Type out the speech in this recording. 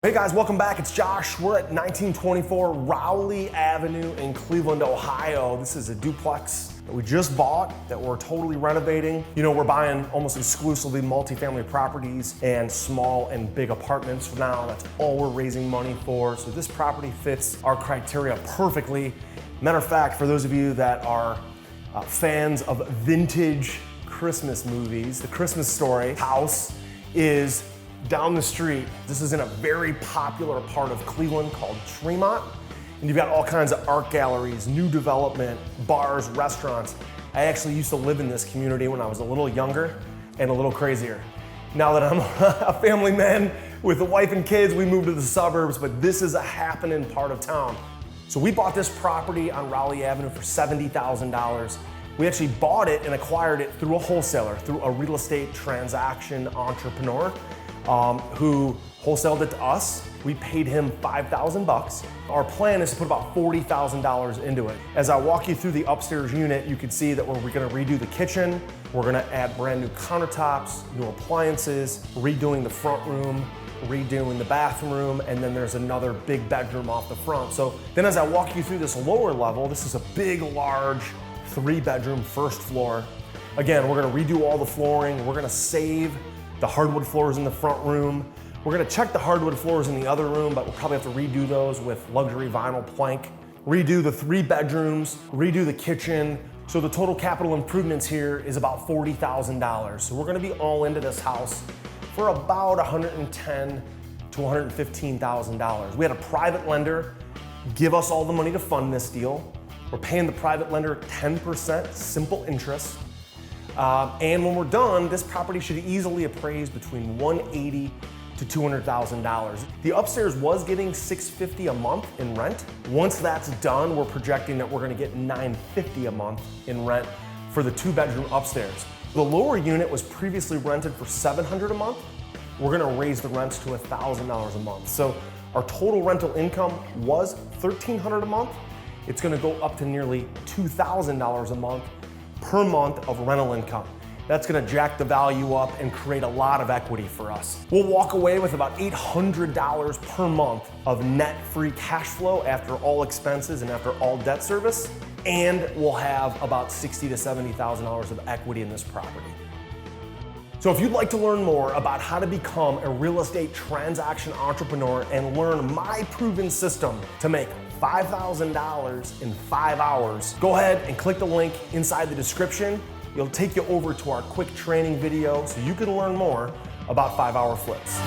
Hey guys, welcome back. It's Josh. We're at 1924 Rowley Avenue in Cleveland, Ohio. This is a duplex that we just bought that we're totally renovating. You know, we're buying almost exclusively multifamily properties and small and big apartments for now. That's all we're raising money for. So this property fits our criteria perfectly. Matter of fact, for those of you that are fans of vintage Christmas movies, The Christmas Story house is down the street. This is in a very popular part of Cleveland called Tremont. And you've got all kinds of art galleries, new development, bars, restaurants. I actually used to live in this community when I was a little younger and a little crazier. Now that I'm a family man with a wife and kids, we moved to the suburbs, but this is a happening part of town. So we bought this property on Rowley Avenue for $70,000. We actually bought it and acquired it through a wholesaler, through a real estate transaction entrepreneur. Who wholesaled it to us. We paid him $5,000. Our plan is to put about $40,000 into it. As I walk you through the upstairs unit, you can see that we're gonna redo the kitchen. We're gonna add brand new countertops, new appliances, redoing the front room, redoing the bathroom, and then there's another big bedroom off the front. So then as I walk you through this lower level, this is a big, large 3-bedroom first floor. Again, we're gonna redo all the flooring. We're gonna save the hardwood floors in the front room. We're gonna check the hardwood floors in the other room, but we'll probably have to redo those with luxury vinyl plank. Redo the 3 bedrooms, redo the kitchen. So the total capital improvements here is about $40,000. So we're gonna be all into this house for about $110,000 to $115,000. We had a private lender give us all the money to fund this deal. We're paying the private lender 10% simple interest. And when we're done, this property should easily appraise between $180,000 to $200,000. The upstairs was getting $650 a month in rent. Once that's done, we're projecting that we're gonna get $950 a month in rent for the 2-bedroom upstairs. The lower unit was previously rented for $700 a month. We're gonna raise the rents to $1,000 a month. So our total rental income was $1,300 a month. It's gonna go up to nearly $2,000 a month per month of rental income. That's gonna jack the value up and create a lot of equity for us. We'll walk away with about $800 per month of net free cash flow after all expenses and after all debt service, and we'll have about $60,000 to $70,000 of equity in this property. So if you'd like to learn more about how to become a real estate transaction entrepreneur and learn my proven system to make $5,000 in 5 hours, go ahead and click the link inside the description. It'll take you over to our quick training video so you can learn more about 5-hour flips.